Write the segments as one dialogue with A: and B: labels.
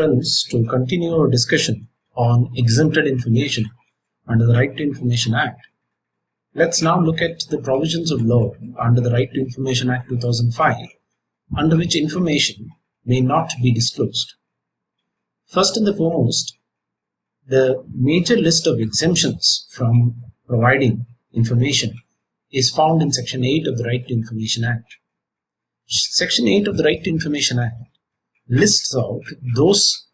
A: Friends, to continue our discussion on exempted information under the Right to Information Act, let's now look at the provisions of law under the Right to Information Act 2005, under which information may not be disclosed. First and the foremost, the major list of exemptions from providing information is found in Section 8 of the Right to Information Act. Section 8 of the Right to Information Act lists out those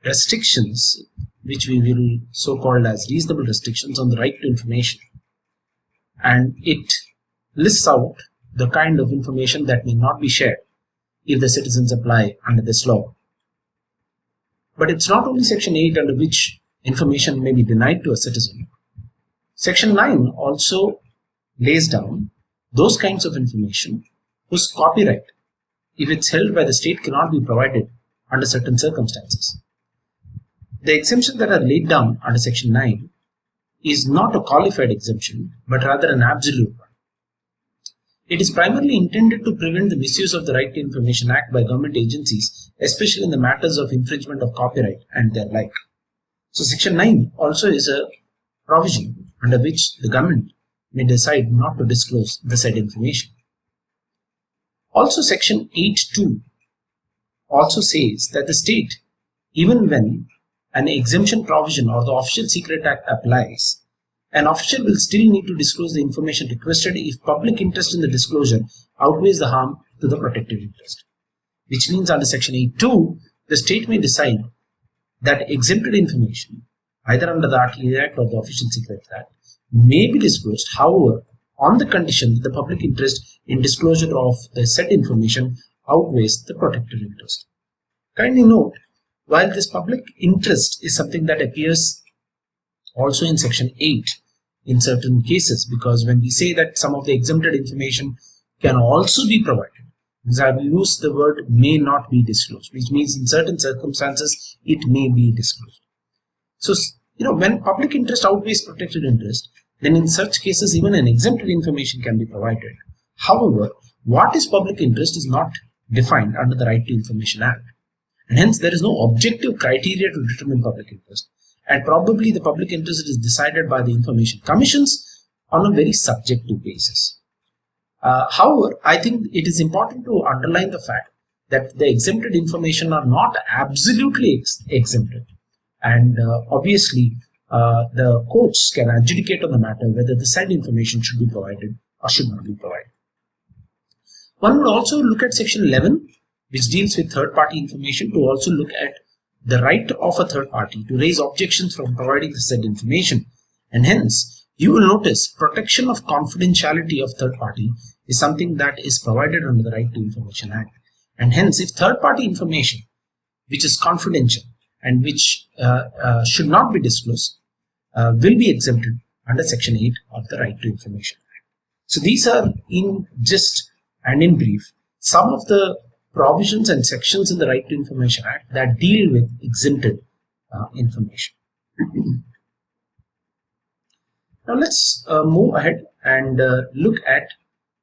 A: restrictions which we will so-called as reasonable restrictions on the right to information, and it lists out the kind of information that may not be shared if the citizens apply under this law. But it's not only Section 8 under which information may be denied to a citizen. Section 9 also lays down those kinds of information whose copyright, if it's held by the state, cannot be provided under certain circumstances. The exemptions that are laid down under Section 9 is not a qualified exemption, but rather an absolute one. It is primarily intended to prevent the misuse of the Right to Information Act by government agencies, especially in the matters of infringement of copyright and their like. So Section 9 also is a provision under which the government may decide not to disclose the said information. Also, Section 8.2 also says that the state, even when an exemption provision or the Official Secret Act applies, an official will still need to disclose the information requested if public interest in the disclosure outweighs the harm to the protected interest. Which means under Section 8.2, the state may decide that exempted information, either under the RTI Act or the Official Secret Act, may be disclosed, however, on the condition that the public interest in disclosure of the said information outweighs the protected interest. Kindly note, while this public interest is something that appears also in Section 8 in certain cases, because when we say that some of the exempted information can also be provided, because I have used the word may not be disclosed, which means in certain circumstances it may be disclosed. So, when public interest outweighs protected interest, then in such cases even an exempted information can be provided. However, what is public interest is not defined under the Right to Information Act, and hence there is no objective criteria to determine public interest, and probably the public interest is decided by the information commissions on a very subjective basis. However, I think it is important to underline the fact that the exempted information are not absolutely exempted, and obviously the courts can adjudicate on the matter whether the said information should be provided or should not be provided. One would also look at Section 11, which deals with third-party information, to also look at the right of a third party to raise objections from providing the said information, and hence you will notice protection of confidentiality of third party is something that is provided under the Right to Information Act, and hence if third-party information which is confidential and which should not be disclosed will be exempted under Section 8 of the Right to Information Act. So these are in gist and in brief some of the provisions and sections in the Right to Information Act that deal with exempted information. Now let's move ahead and look at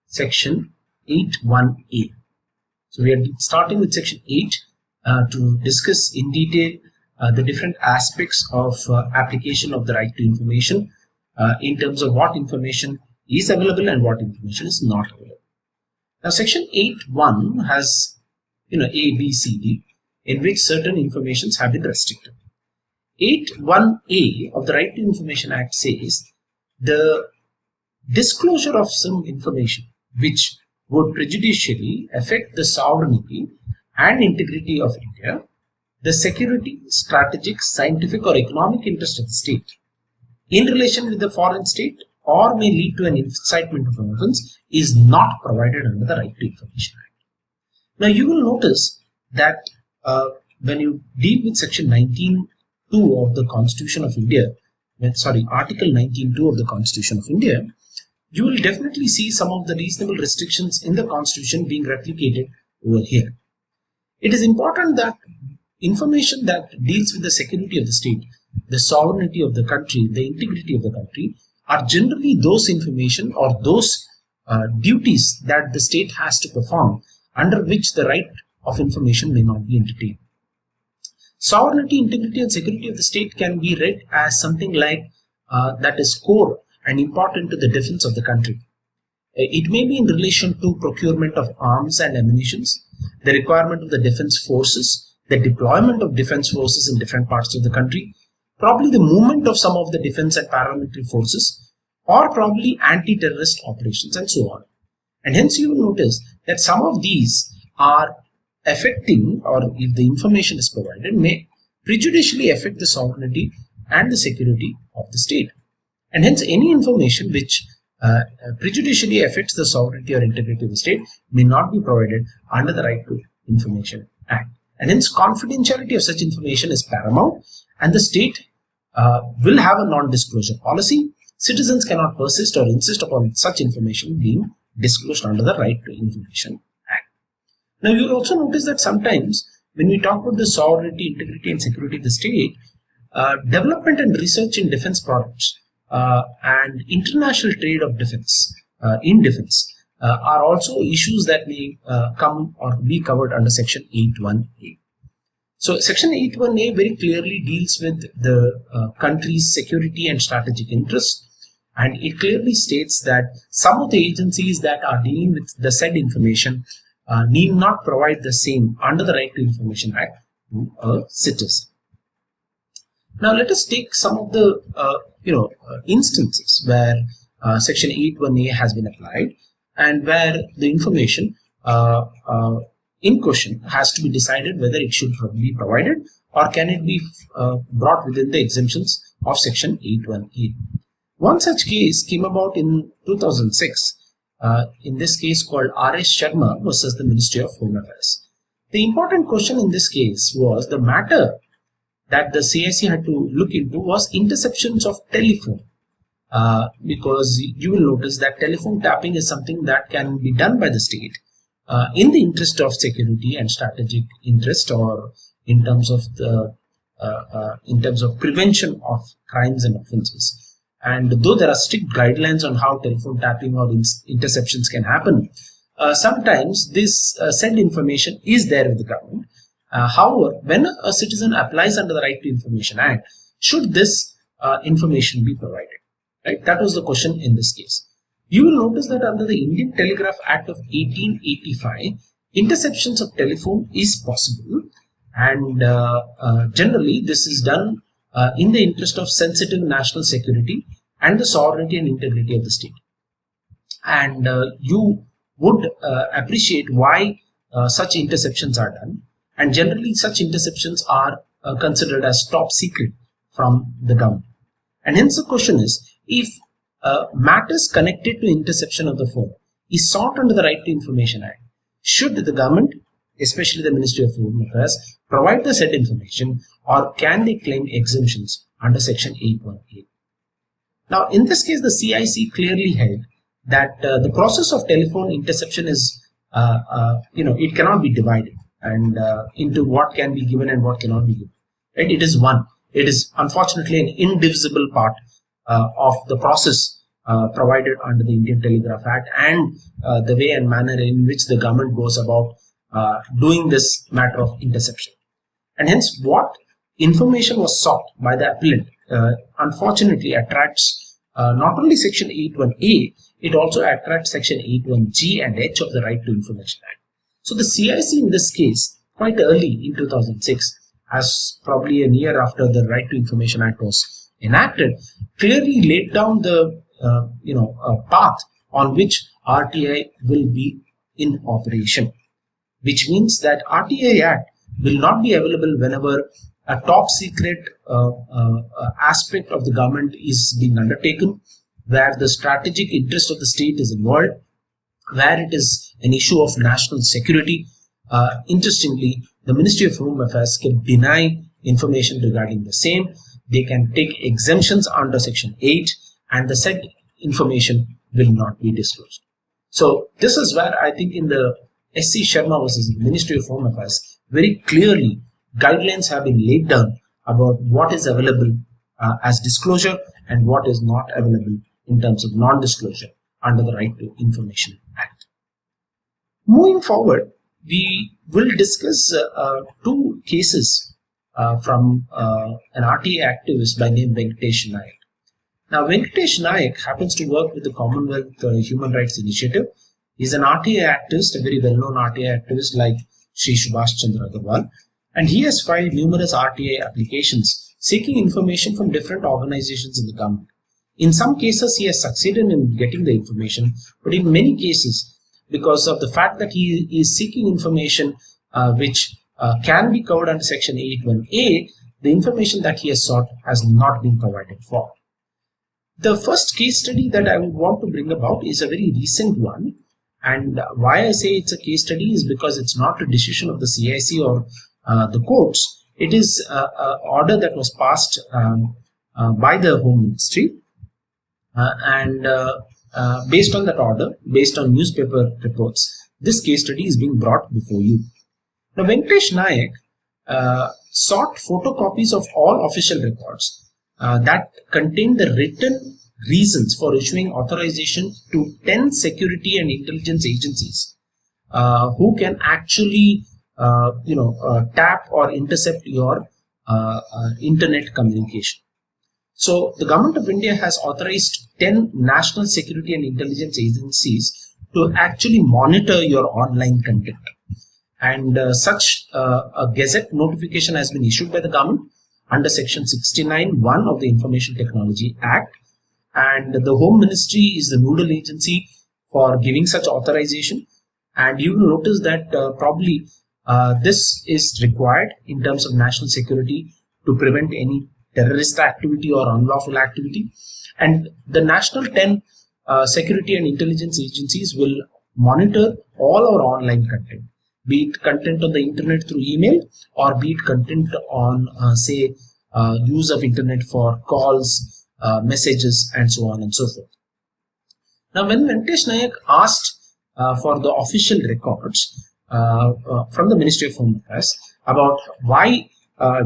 A: Section 8.1a. So we are starting with Section 8 to discuss in detail the different aspects of application of the right to information in terms of what information is available and what information is not available. Now Section 8.1 has A, B, C, D, in which certain informations have been restricted. 8.1a of the Right to Information Act says the disclosure of some information which would prejudicially affect the sovereignty and integrity of India, the security, strategic, scientific or economic interest of the state in relation with the foreign state, or may lead to an incitement of an offence, is not provided under the Right to Information Act. Now you will notice that when you deal with Section 19.2 of the Constitution of India, Article 19.2 of the Constitution of India, you will definitely see some of the reasonable restrictions in the Constitution being replicated over here. It is important that information that deals with the security of the state, the sovereignty of the country, the integrity of the country, are generally those information or those duties that the state has to perform under which the right of information may not be entertained. Sovereignty, integrity, and security of the state can be read as something like that is core and important to the defense of the country. It may be in relation to procurement of arms and ammunition, the requirement of the defense forces, the deployment of defense forces in different parts of the country, probably the movement of some of the defense and paramilitary forces, or probably anti-terrorist operations, and so on. And hence you will notice that some of these are affecting, or if the information is provided, may prejudicially affect the sovereignty and the security of the state. And hence any information which prejudicially affects the sovereignty or integrity of the state may not be provided under the Right to Information Act. And hence confidentiality of such information is paramount, and the state will have a non-disclosure policy. Citizens cannot persist or insist upon such information being disclosed under the Right to Information Act. Now you will also notice that sometimes when we talk about the sovereignty, integrity, and security of the state, development and research in defense products and international trade of defense in defense are also issues that may come or be covered under Section 8.1a. So Section 8.1a very clearly deals with the country's security and strategic interests, and it clearly states that some of the agencies that are dealing with the said information need not provide the same under the Right to Information Act to a citizen. Now let us take some of the instances where Section 8.1a has been applied, and where the information in question has to be decided whether it should be provided or can it be brought within the exemptions of Section 8.1a. One such case came about in 2006, in this case called R.S. Sharma versus the Ministry of Home Affairs. The important question in this case was the matter that the CIC had to look into was interceptions of telephone, because you will notice that telephone tapping is something that can be done by the state in the interest of security and strategic interest, or in terms of the prevention of crimes and offences. And though there are strict guidelines on how telephone tapping or interceptions can happen, sometimes this said information is there with the government. However, when a citizen applies under the Right to Information Act, should this information be provided? Right? That was the question in this case. You will notice that under the Indian Telegraph Act of 1885, interceptions of telephone is possible, and generally this is done in the interest of sensitive national security and the sovereignty and integrity of the state. And you would appreciate why such interceptions are done, and generally such interceptions are considered as top secret from the government. And hence the question is, if matters connected to interception of the phone is sought under the Right to Information Act, should the government, especially the Ministry of Home Affairs, provide the said information, or can they claim exemptions under Section 8.1a? Now, in this case, the CIC clearly held that the process of telephone interception is, it cannot be divided and into what can be given and what cannot be given. Right? It is one. It is unfortunately an indivisible part of the process provided under the Indian Telegraph Act, and the way and manner in which the government goes about doing this matter of interception. And hence what information was sought by the appellant unfortunately attracts not only Section 8.1a, it also attracts Section 8.1g and h of the Right to Information Act. So the CIC in this case, quite early in 2006, as probably a year after the Right to Information Act was enacted, clearly laid down the path on which RTI will be in operation, which means that RTI Act will not be available whenever a top secret aspect of the government is being undertaken, where the strategic interest of the state is involved, where it is an issue of national security. Interestingly, the Ministry of Home Affairs can deny information regarding the same. They can take exemptions under Section 8, and the said information will not be disclosed. So this is where I think in the SC Sharma versus the Ministry of Home Affairs, very clearly guidelines have been laid down about what is available as disclosure and what is not available in terms of non-disclosure under the Right to Information Act. Moving forward, we will discuss two cases from an RTI activist by name Venutation. Now, Venutation happens to work with the Commonwealth Human Rights Initiative. He's an RTI activist, a very well-known RTI activist like Sri Subhash Chandra Agarwal, and he has filed numerous RTI applications seeking information from different organizations in the government. In some cases, he has succeeded in getting the information, but in many cases, because of the fact that he is seeking information which can be covered under Section 81A, the information that he has sought has not been provided for. The first case study that I would want to bring about is a very recent one. And why I say it's a case study is because it's not a decision of the CIC or the courts. It is an order that was passed by the Home Ministry. Based on that order, based on newspaper reports, this case study is being brought before you. Now, Venkatesh Nayak sought photocopies of all official records that contain the written reasons for issuing authorization to 10 security and intelligence agencies who can actually tap or intercept your internet communication. So the government of India has authorized 10 national security and intelligence agencies to actually monitor your online content. And such a gazette notification has been issued by the government under Section 69(1) of the Information Technology Act. And the Home Ministry is the nodal agency for giving such authorization. And you will notice that probably this is required in terms of national security to prevent any terrorist activity or unlawful activity. And the national 10 security and intelligence agencies will monitor all our online content, be it content on the internet through email or be it content on use of internet for calls, messages, and so on and so forth. Now, when Venkatesh Nayak asked for the official records from the Ministry of Home Affairs about why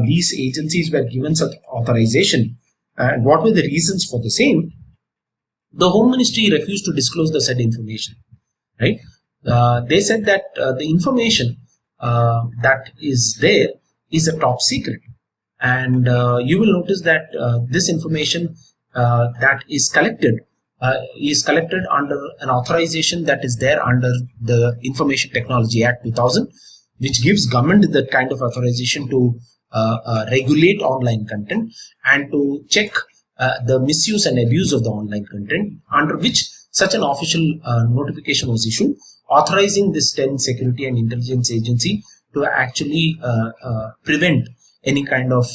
A: these agencies were given such authorization and what were the reasons for the same, the Home Ministry refused to disclose the said information. Right? They said that the information that is there is a top secret, and you will notice that this information that is collected under an authorization that is there under the Information Technology Act 2000, which gives government that kind of authorization to regulate online content and to check the misuse and abuse of the online content, under which such an official notification was issued authorizing this 10 security and intelligence agency to actually prevent any kind of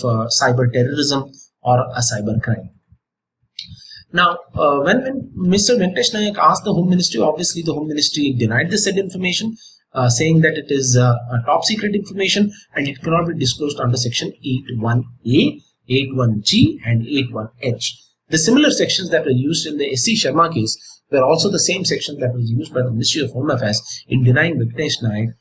A: cyber terrorism or a cyber crime. Now, when Mr. Venkatesh Nayak asked the Home Ministry, obviously the Home Ministry denied the said information, saying that it is a top secret information and it cannot be disclosed under Section 81A, 81G, and 81H. The similar sections that were used in the SC Sharma case were also the same section that was used by the Ministry of Home Affairs in denying Venkatesh Nayak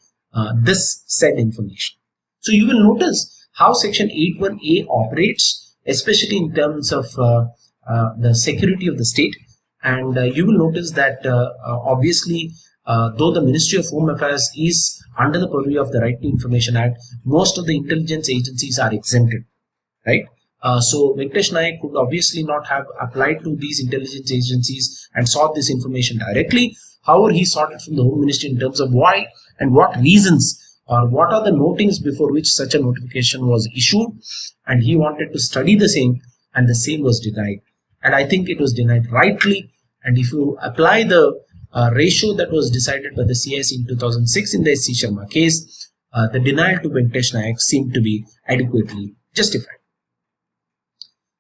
A: this said information. So you will notice how Section 81A operates, especially in terms of the security of the state, and you will notice that obviously though the Ministry of Home Affairs is under the purview of the Right to Information Act, most of the intelligence agencies are exempted, right? So Venkatesh Nayak could obviously not have applied to these intelligence agencies and sought this information directly. However, he sought it from the Home Ministry in terms of why and what reasons or what are the notings before which such a notification was issued, and he wanted to study the same, and the same was denied. And I think it was denied rightly. And if you apply the ratio that was decided by the CIC in 2006 in the SC Sharma case, the denial to Venkatesh Nayak seemed to be adequately justified.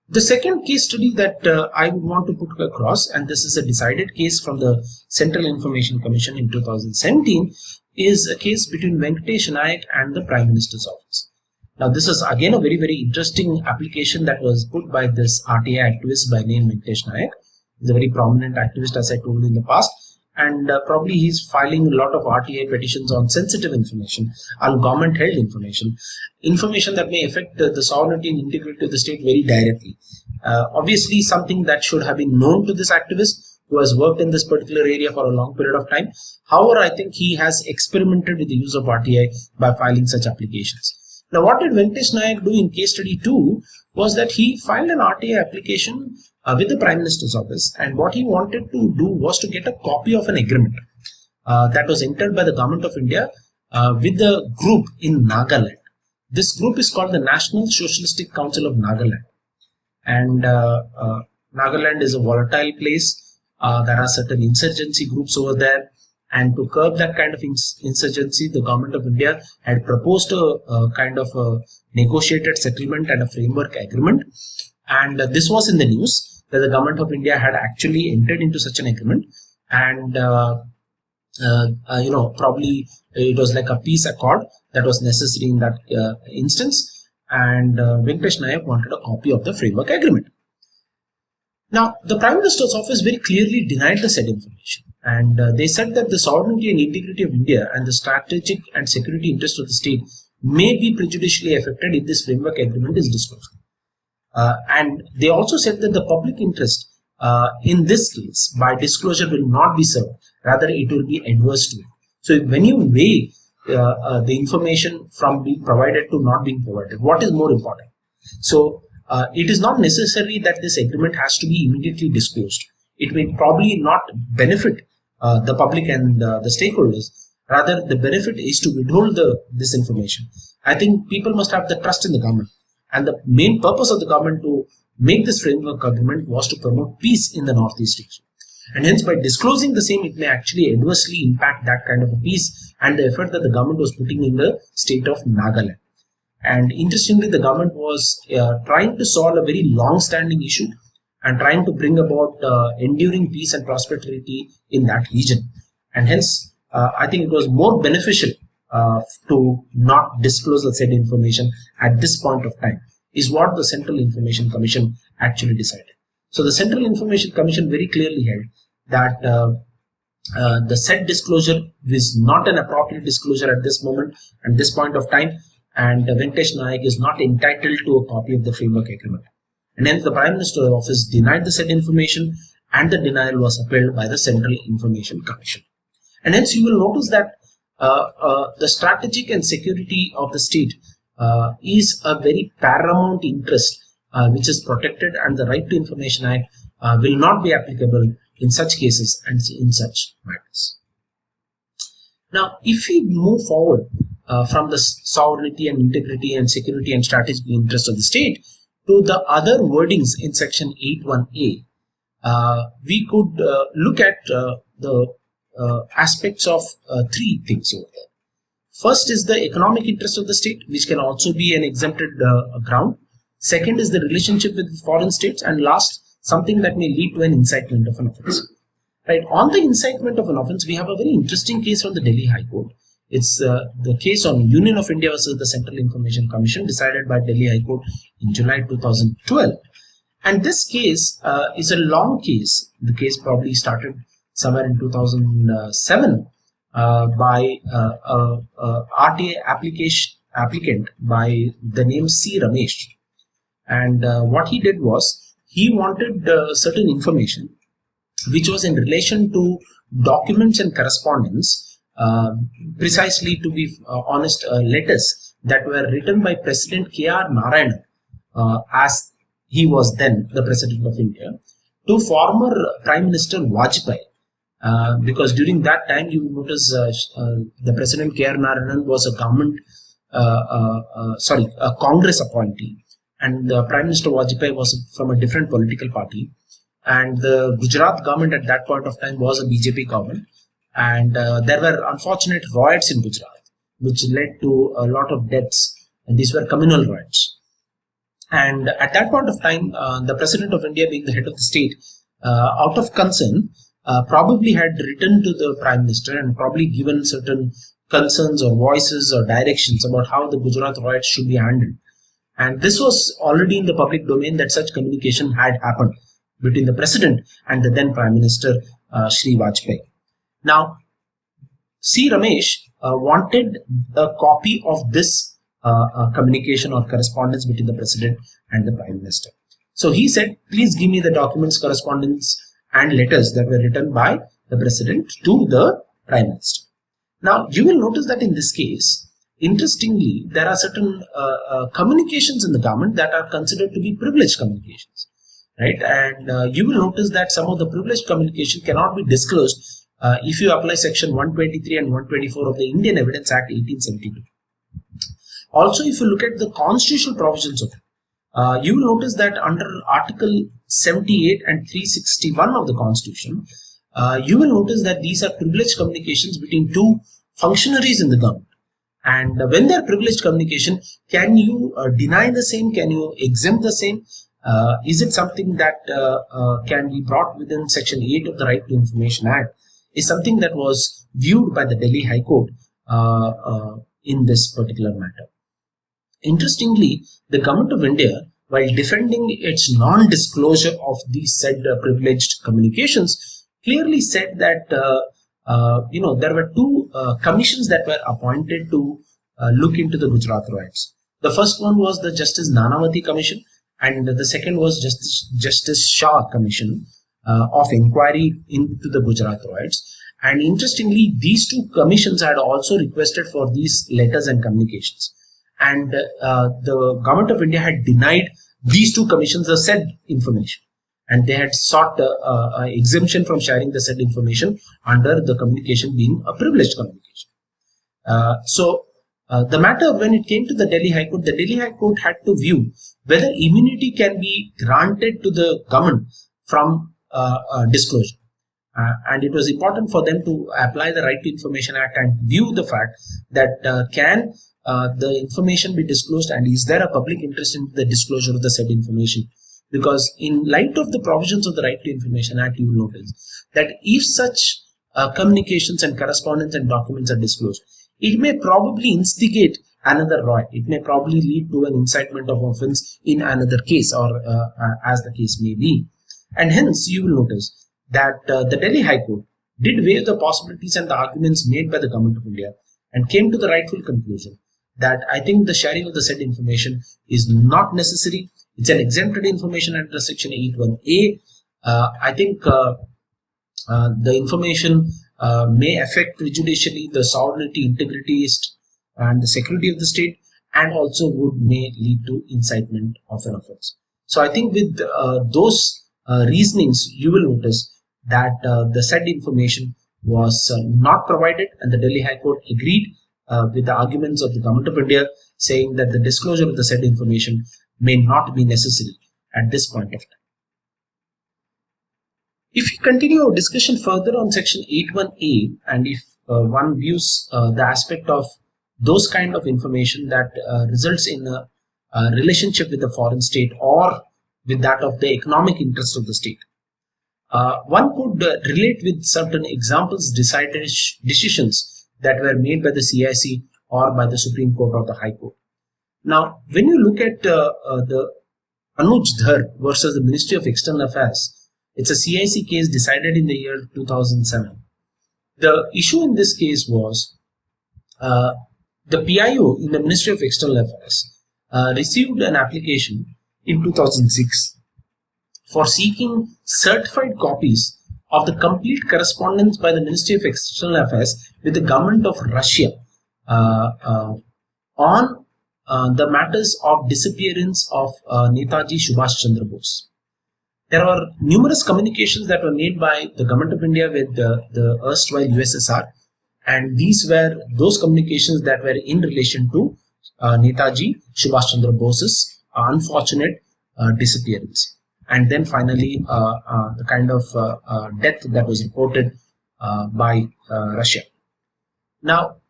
A: The second case study that I would want to put across, and this is a decided case from the Central Information Commission in 2017, is a case between Venkatesh Nayak and the Prime Minister's office. Now, this is again a very, very interesting application that was put by this RTI activist by name Venkatesh Nayak. He's a very prominent activist, as I told you in the past, and probably he's filing a lot of RTI petitions on sensitive information, on government-held information that may affect the sovereignty and integrity of the state very directly. Obviously, something that should have been known to this activist who has worked in this particular area for a long period of time. However, I think he has experimented with the use of RTI by filing such applications. Now, what did Venkatesh Nayak do in case study 2 was that he filed an RTI application with the Prime Minister's office, and what he wanted to do was to get a copy of an agreement that was entered by the Government of India with the group in Nagaland. This group is called the National Socialistic Council of Nagaland, and Nagaland is a volatile place. There are certain insurgency groups over there, and to curb that kind of insurgency, the Government of India had proposed a kind of a negotiated settlement and a framework agreement, and this was in the news that the Government of India had actually entered into such an agreement, and probably it was like a peace accord that was necessary in that instance, and Venkatesh Nayak wanted a copy of the framework agreement. Now, the Prime Minister's office very clearly denied the said information, and they said that the sovereignty and integrity of India and the strategic and security interests of the state may be prejudicially affected if this framework agreement is disclosed. And they also said that the public interest in this case by disclosure will not be served, rather it will be adverse to it. So when you weigh the information from being provided to not being provided, what is more important? So it is not necessary that this agreement has to be immediately disclosed. It may probably not benefit the public and the stakeholders. Rather, the benefit is to withhold this information. I think people must have the trust in the government. And the main purpose of the government to make this framework agreement was to promote peace in the Northeast region. And hence, by disclosing the same, it may actually adversely impact that kind of a peace and the effort that the government was putting in the state of Nagaland. And interestingly, the government was trying to solve a very long-standing issue and trying to bring about enduring peace and prosperity in that region. And hence, I think it was more beneficial to not disclose the said information at this point of time, is what the Central Information Commission actually decided. So the Central Information Commission very clearly held that the said disclosure is not an appropriate disclosure at this moment and this point of time, and Venkatesh Nayak is not entitled to a copy of the framework agreement. And hence the Prime Minister's office denied the said information, and the denial was upheld by the Central Information Commission. And hence you will notice that the strategic and security of the state is a very paramount interest which is protected, and the Right to Information Act will not be applicable in such cases and in such matters. Now, if we move forward from the sovereignty and integrity and security and strategic interest of the state to the other wordings in section 8.1a, we could look at the aspects of three things over there. First is the economic interest of the state, which can also be an exempted ground. Second is the relationship with foreign states, and last, something that may lead to an incitement of an offense. Right. On the incitement of an offense, we have a very interesting case from the Delhi High Court. It's the case on Union of India versus the Central Information Commission, decided by Delhi High Court in July 2012. And this case is a long case. The case probably started somewhere in 2007 by RTI applicant by the name C. Ramesh. And what he did was, he wanted certain information which was in relation to documents and correspondence, precisely to be honest, letters that were written by President K.R. Narayanan, as he was then the President of India, to former Prime Minister Vajpayee. Because during that time, you notice the President K.R. Narayanan was a a Congress appointee, and the Prime Minister Vajpayee was from a different political party. And the Gujarat government at that point of time was a BJP government, and there were unfortunate riots in Gujarat, which led to a lot of deaths, and these were communal riots. And at that point of time, the President of India, being the head of the state, out of concern, probably had written to the Prime Minister and probably given certain concerns or voices or directions about how the Gujarat riots should be handled. And this was already in the public domain that such communication had happened between the President and the then Prime Minister, Shri Vajpayee. Now, C. Ramesh wanted a copy of this communication or correspondence between the President and the Prime Minister. So he said, please give me the documents, correspondence and letters that were written by the President to the Prime Minister. Now, you will notice that in this case, interestingly, there are certain communications in the government that are considered to be privileged communications, right? And you will notice that some of the privileged communication cannot be disclosed if you apply section 123 and 124 of the Indian Evidence Act 1872. Also, if you look at the constitutional provisions of it, you will notice that under Article 78 and 361 of the Constitution, you will notice that these are privileged communications between two functionaries in the government. And when they are privileged communication, can you deny the same? Can you exempt the same? Is it something that can be brought within Section 8 of the Right to Information Act? Is something that was viewed by the Delhi High Court in this particular matter. Interestingly, the Government of India, while defending its non-disclosure of these said privileged communications, clearly said that there were two commissions that were appointed to look into the Gujarat riots. The first one was the Justice Nanavati Commission, and the second was Justice Shah Commission of Inquiry into the Gujarat riots. And interestingly, these two commissions had also requested for these letters and communications. And the Government of India had denied these two commissions the said information. And they had sought exemption from sharing the said information under the communication being a privileged communication. The matter, when it came to the Delhi High Court, the Delhi High Court had to view whether immunity can be granted to the government from disclosure. And it was important for them to apply the Right to Information Act and view the fact that can the information be disclosed, and is there a public interest in the disclosure of the said information? Because in light of the provisions of the Right to Information Act, you will notice that if such communications and correspondence and documents are disclosed, it may probably instigate another riot. It may probably lead to an incitement of offense in another case, or as the case may be. And hence, you will notice that the Delhi High Court did weigh the possibilities and the arguments made by the Government of India and came to the rightful conclusion that I think the sharing of the said information is not necessary. It's an exempted information under Section 81A. I think the information may affect prejudicially the sovereignty, integrity, and the security of the state, and also may lead to incitement of an offense. So I think with those reasonings, you will notice that the said information was not provided, and the Delhi High Court agreed with the arguments of the Government of India, saying that the disclosure of the said information may not be necessary at this point of time. If we continue our discussion further on Section 81A, and if one views the aspect of those kind of information that results in a relationship with the foreign state or with that of the economic interest of the state, one could relate with certain examples, decisions that were made by the CIC or by the Supreme Court or the High Court. Now, when you look at the Anuj Dhar versus the Ministry of External Affairs, it's a CIC case decided in the year 2007. The issue in this case was the PIO in the Ministry of External Affairs received an application in 2006 for seeking certified copies of the complete correspondence by the Ministry of External Affairs with the government of Russia on the matters of disappearance of Netaji Subhash Chandra Bose. There are numerous communications that were made by the Government of India with the erstwhile USSR, and these were those communications that were in relation to Netaji Subhash Chandra Bose's unfortunate disappearance. And then finally, the kind of death that was reported by Russia. Now,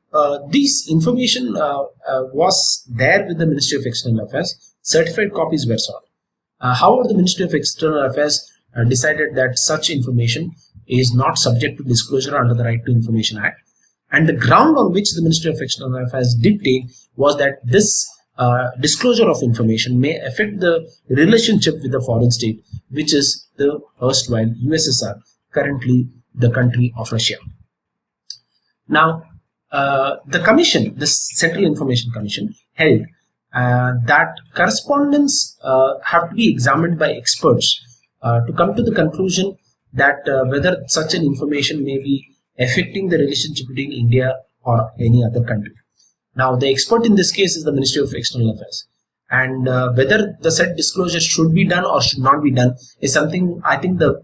A: this information was there with the Ministry of External Affairs. Certified copies were sought. However, the Ministry of External Affairs decided that such information is not subject to disclosure under the Right to Information Act. And the ground on which the Ministry of External Affairs did take was that this disclosure of information may affect the relationship with the foreign state, which is the erstwhile USSR, currently the country of Russia. Now, the commission, the Central Information Commission, held that correspondence have to be examined by experts to come to the conclusion that whether such an information may be affecting the relationship between India or any other country. Now, the expert in this case is the Ministry of External Affairs. And whether the said disclosure should be done or should not be done is something I think the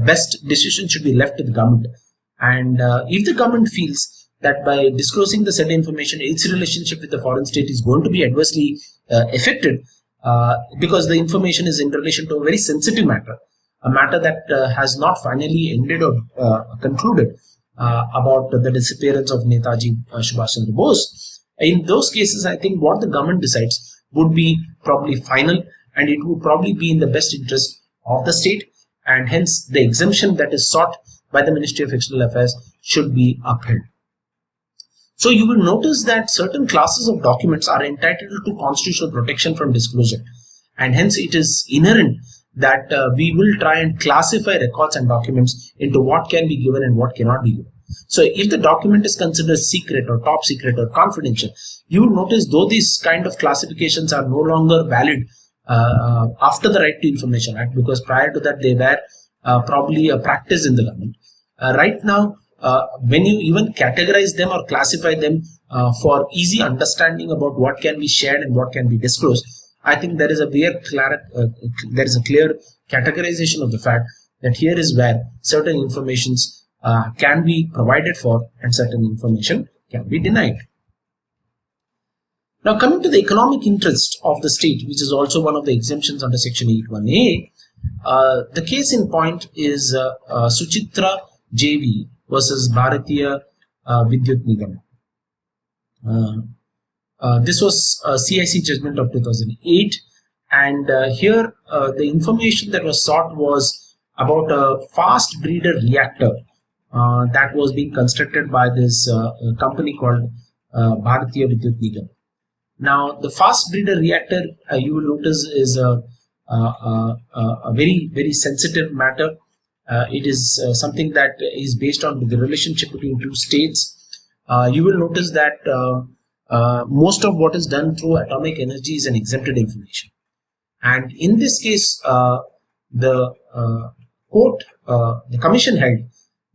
A: best decision should be left to the government. And if the government feels that by disclosing the said information, its relationship with the foreign state is going to be adversely affected, because the information is in relation to a very sensitive matter, a matter that has not finally ended or concluded, about the disappearance of Netaji Subhash Chandra Bose. In those cases, I think what the government decides would be probably final, and it would probably be in the best interest of the state, and hence the exemption that is sought by the Ministry of External Affairs should be upheld. So you will notice that certain classes of documents are entitled to constitutional protection from disclosure, and hence it is inherent that we will try and classify records and documents into what can be given and what cannot be given. So if the document is considered secret or top secret or confidential, you will notice though these kind of classifications are no longer valid after the Right to Information Act, because prior to that they were probably a practice in the government. Right now, when you even categorize them or classify them for easy understanding about what can be shared and what can be disclosed, I think there is a clear categorization of the fact that here is where certain informations can be provided for and certain information can be denied. Now, coming to the economic interest of the state, which is also one of the exemptions under Section 8(1)(a), the case in point is Suchitra JV versus Bharatiya Vidyut Nigam. This was a CIC judgment of 2008, and here the information that was sought was about a fast breeder reactor that was being constructed by this company called Bharatiya Vidyut Nigam. Now, the fast breeder reactor, you will notice, is a very, very sensitive matter. It is something that is based on the relationship between two states. You will notice that most of what is done through atomic energy is an exempted information. And in this case, the commission held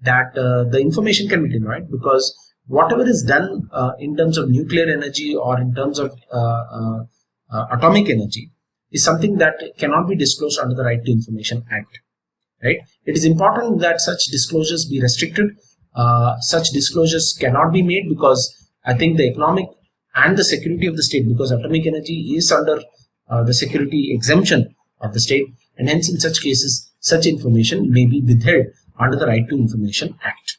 A: that the information can be denied because whatever is done in terms of nuclear energy or in terms of atomic energy is something that cannot be disclosed under the Right to Information Act. Right? It is important that such disclosures be restricted. Such disclosures cannot be made because I think the economic and the security of the state, because atomic energy is under the security exemption of the state, and hence in such cases, such information may be withheld under the Right to Information Act.